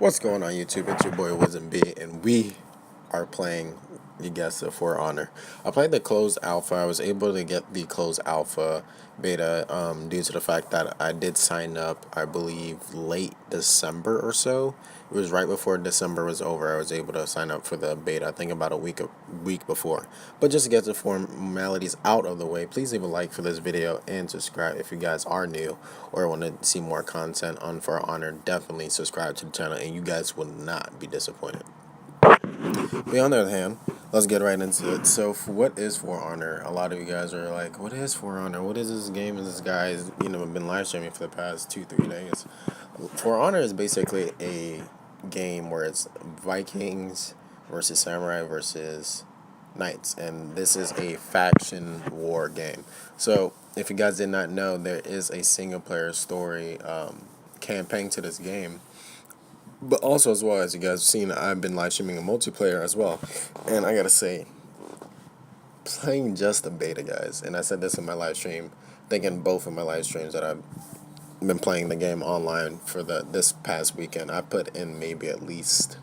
What's going on YouTube? It's your boy Wisdom B, and we are playing, you guessed it, For Honor. I played the closed alpha. I was able to get the closed alpha beta due to the fact that I did sign up, I believe, late December or so. It was right before December was over. I was able to sign up for the beta, I think about a week before. But just to get the formalities out of the way, please leave a like for this video and subscribe if you guys are new or want to see more content on For Honor. Definitely subscribe to the channel and you guys will not be disappointed. But on the other hand, let's get right into it. So, what is For Honor? A lot of you guys are like, "What is For Honor? What is this game?" And this guy's, been live streaming for the past 2-3 days. For Honor is basically a game where it's Vikings versus Samurai versus Knights, and this is a faction war game. So, if you guys did not know, there is a single player story campaign to this game. But also, as well as you guys have seen, I've been live streaming a multiplayer as well. And I gotta say, playing just the beta, guys, and I said this in my live stream, thinking both of my live streams that I've been playing the game online for this past weekend, I put in maybe at least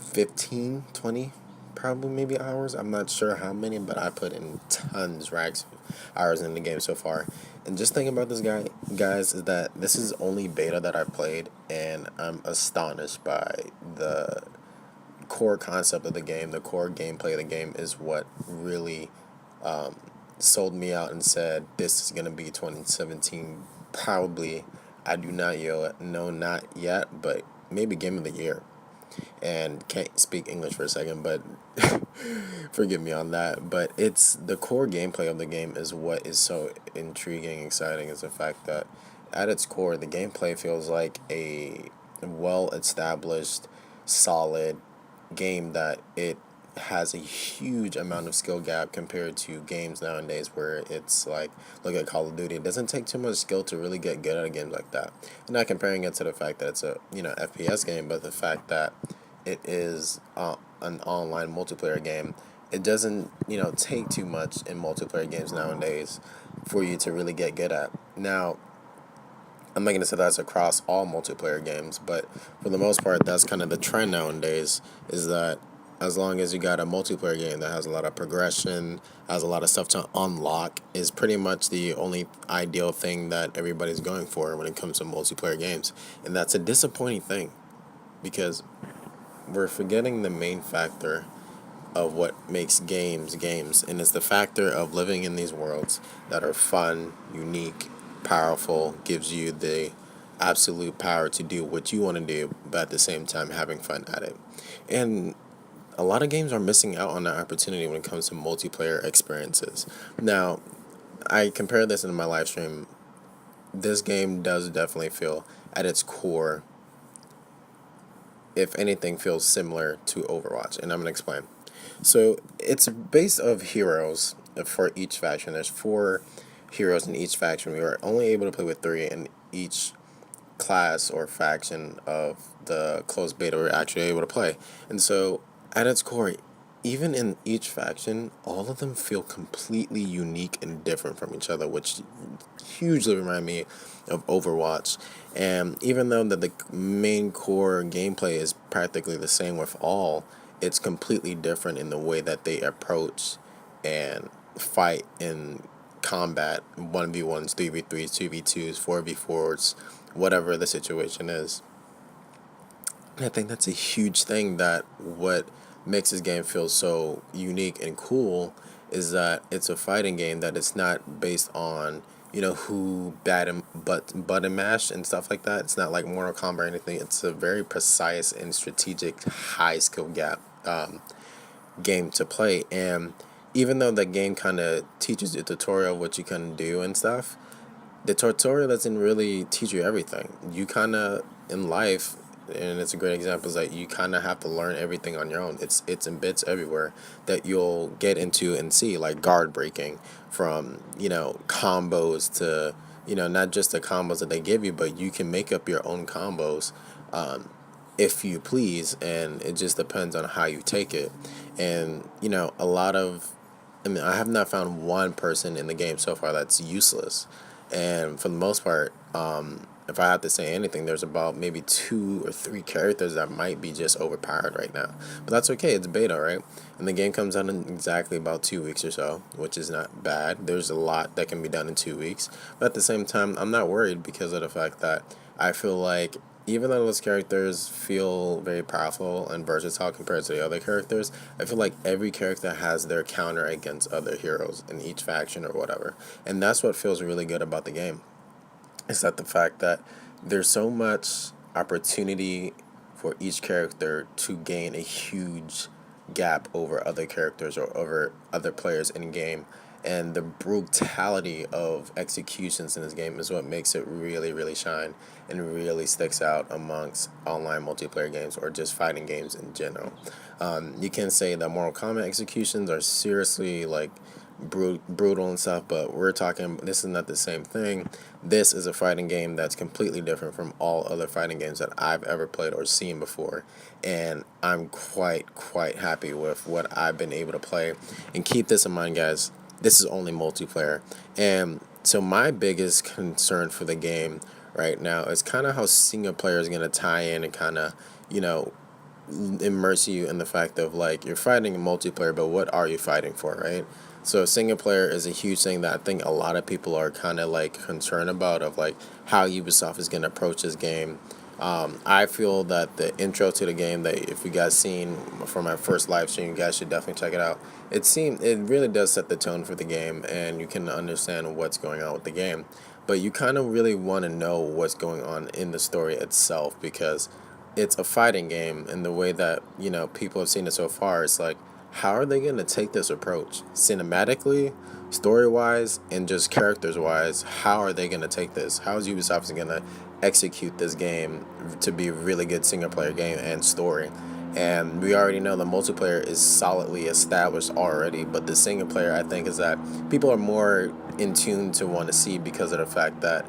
15, 20, probably maybe hours. I'm not sure how many, but I put in tons, racks of hours in the game so far. And just thinking about this guys, is that this is only beta that I played, and I'm astonished by the core concept of the game. The core gameplay of the game is what really sold me out and said this is gonna be 2017. Probably, I do not know not yet, but maybe game of the year. And can't speak English for a second, but forgive me on that. But it's the core gameplay of the game is what is so intriguing, exciting, is the fact that at its core, the gameplay feels like a well-established, solid game that it has a huge amount of skill gap compared to games nowadays where it's like, look at Call of Duty. It doesn't take too much skill to really get good at a game like that. I'm not comparing it to the fact that it's a FPS game, but the fact that it is an online multiplayer game. It doesn't take too much in multiplayer games nowadays for you to really get good at. Now, I'm not going to say that's across all multiplayer games, but for the most part, that's kind of the trend nowadays, is that as long as you got a multiplayer game that has a lot of progression, has a lot of stuff to unlock, is pretty much the only ideal thing that everybody's going for when it comes to multiplayer games. And that's a disappointing thing, because we're forgetting the main factor of what makes games, and it's the factor of living in these worlds that are fun, unique, powerful, gives you the absolute power to do what you want to do, but at the same time having fun at it. And a lot of games are missing out on that opportunity when it comes to multiplayer experiences. Now, I compare this in my live stream. This game does definitely feel, at its core, if anything, feels similar to Overwatch, and I'm going to explain. So it's based of heroes for each faction. There's 4 heroes in each faction. We are only able to play with 3 in each class or faction of the closed beta we're actually able to play. And so at its core, even in each faction, all of them feel completely unique and different from each other, which hugely remind me of Overwatch. And even though the main core gameplay is practically the same with all, it's completely different in the way that they approach and fight in combat, 1v1s, 3v3s, 2v2s, 4v4s, whatever the situation is. And I think that's a huge thing, that what makes this game feel so unique and cool is that it's a fighting game that it's not based on who button mash and stuff like that. It's not like Mortal Kombat or anything. It's a very precise and strategic, high skill gap game to play. And even though the game kind of teaches you a tutorial of what you can do and stuff, the tutorial doesn't really teach you everything. You kind of, in life, and it's a great example, is that you kind of have to learn everything on your own. It's in bits everywhere that you'll get into and see, like guard breaking, from combos to not just the combos that they give you, but you can make up your own combos if you please, and it just depends on how you take it. And a lot of, I have not found one person in the game so far that's useless. And for the most part, if I have to say anything, there's about maybe 2 or 3 characters that might be just overpowered right now. But that's okay, it's beta, right? And the game comes out in exactly about 2 weeks or so, which is not bad. There's a lot that can be done in 2 weeks. But at the same time, I'm not worried because of the fact that I feel like even though those characters feel very powerful and versatile compared to the other characters, I feel like every character has their counter against other heroes in each faction or whatever. And that's what feels really good about the game. Is that the fact that there's so much opportunity for each character to gain a huge gap over other characters or over other players in game. And the brutality of executions in this game is what makes it really, really shine and really sticks out amongst online multiplayer games or just fighting games in general. You can say that Mortal Kombat executions are seriously like brutal and stuff, but we're talking, this is not the same thing. This is a fighting game that's completely different from all other fighting games that I've ever played or seen before, and I'm quite happy with what I've been able to play. And keep this in mind, guys, this is only multiplayer. And so my biggest concern for the game right now is kind of how single player is going to tie in and kind of, you know, immerse you in the fact of like you're fighting in multiplayer, but what are you fighting for, right? So single player is a huge thing that I think a lot of people are kind of like concerned about, of like how Ubisoft is going to approach this game. I feel that the intro to the game, that if you guys seen from my first live stream, you guys should definitely check it out. It really does set the tone for the game, and you can understand what's going on with the game. But you kind of really want to know what's going on in the story itself, because it's a fighting game, and the way that, you know, people have seen it so far, it's like, how are they going to take this approach cinematically, story wise, and just characters wise? How are they going to take this? How is Ubisoft going to execute this game to be a really good single player game and story? And we already know the multiplayer is solidly established already, but the single player, I think, is that people are more in tune to want to see, because of the fact that,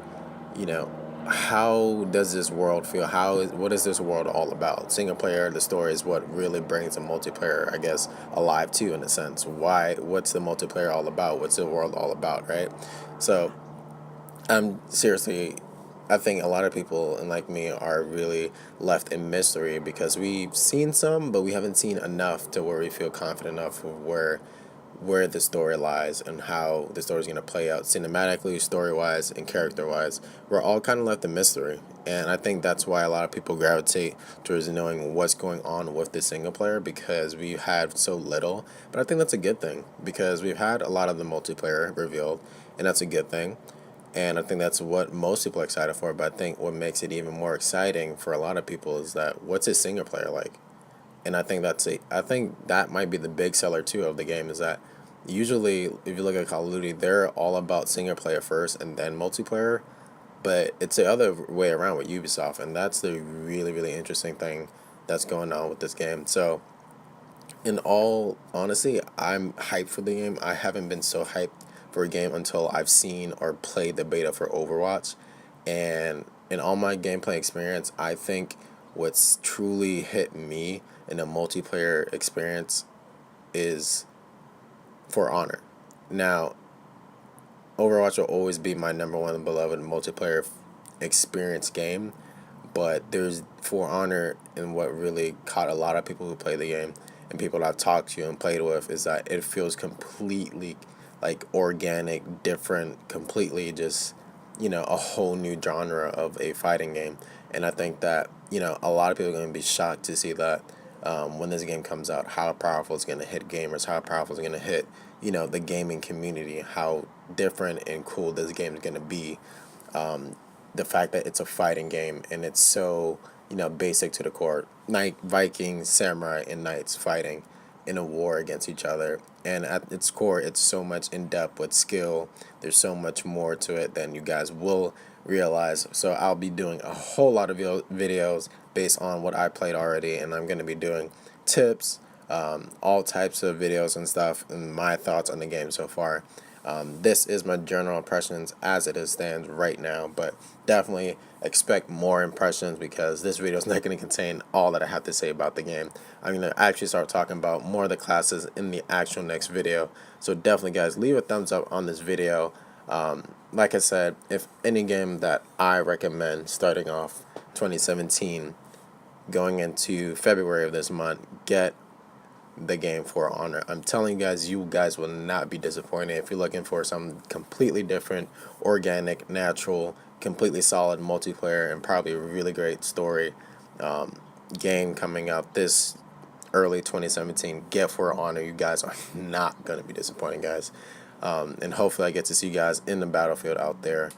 you know, how does this world feel? What is this world all about? Single player, the story is what really brings the multiplayer, I guess, alive too, in a sense. What's the multiplayer all about? What's the world all about, right? So I'm seriously, I think a lot of people, and like me, are really left in mystery, because we've seen some, but we haven't seen enough to where we feel confident enough of where the story lies and how the story is going to play out cinematically, story-wise, and character-wise. We're all kind of left in mystery, and I think that's why a lot of people gravitate towards knowing what's going on with the single player, because we had so little. But I think that's a good thing, because we've had a lot of the multiplayer revealed, and that's a good thing. And I think that's what most people are excited for. But I think what makes it even more exciting for a lot of people is that, what's a single player like? And I think that might be the big seller too of the game, is that usually if you look at Call of Duty, they're all about single player first and then multiplayer, but it's the other way around with Ubisoft, and that's the really interesting thing that's going on with this game. So in all honesty, I'm hyped for the game. I haven't been so hyped for a game until I've seen or played the beta for Overwatch. And in all my gameplay experience, I think what's truly hit me in a multiplayer experience is For Honor. Now, Overwatch will always be my number one beloved multiplayer experience game, but there's For Honor, and what really caught a lot of people who play the game and people that I've talked to and played with, is that it feels completely like organic, different, completely just, you know, a whole new genre of a fighting game. And I think that, you know, a lot of people are going to be shocked to see that when this game comes out, how powerful it's going to hit gamers, how powerful it's going to hit, you know, the gaming community, how different and cool this game is going to be. The fact that it's a fighting game and it's so, you know, basic to the core. Knight, Vikings, samurai, and knights fighting in a war against each other. And at its core, it's so much in depth with skill. There's so much more to it than you guys will realize. So I'll be doing a whole lot of videos based on what I played already, and I'm going to be doing tips, all types of videos and stuff, and my thoughts on the game so far. This is my general impressions as it stands right now, but definitely expect more impressions, because this video is not going to contain all that I have to say about the game. I'm going to actually start talking about more of the classes in the actual next video. So definitely, guys, leave a thumbs up on this video. like I said, if any game that I recommend starting off 2017, going into February of this month, get the game For Honor. I'm telling you guys will not be disappointed if you're looking for something completely different, organic, natural, completely solid multiplayer, and probably a really great story game coming out this early 2017. Get For Honor. You guys are not going to be disappointed, guys. And hopefully I get to see you guys in the battlefield out there.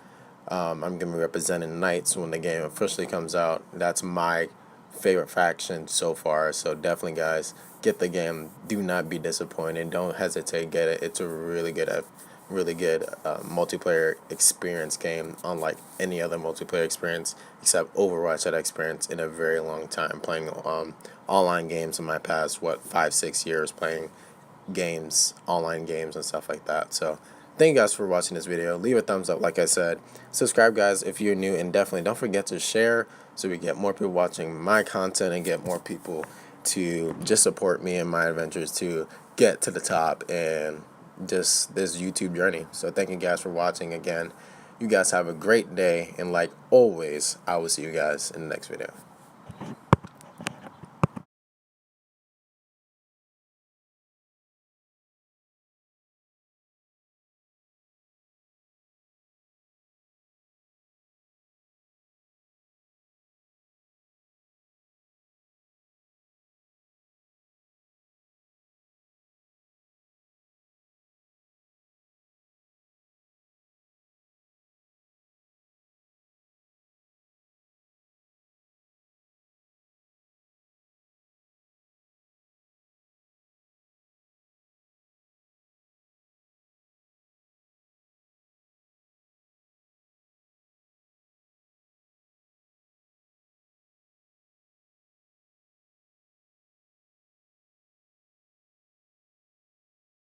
I'm going to be representing Knights when the game officially comes out. That's my favorite faction so far. So definitely, guys, get the game. Do not be disappointed. Don't hesitate. Get it. It's a really good multiplayer experience game, unlike any other multiplayer experience except Overwatch that I experienced in a very long time playing online games in my past 5-6 years playing online games and stuff like that. So thank you guys for watching this video. Leave a thumbs up, like I said. Subscribe, guys, if you're new, and definitely don't forget to share so we get more people watching my content and get more people to just support me in my adventures to get to the top and just this YouTube journey. So thank you guys for watching again. You guys have a great day, and like always, I will see you guys in the next video.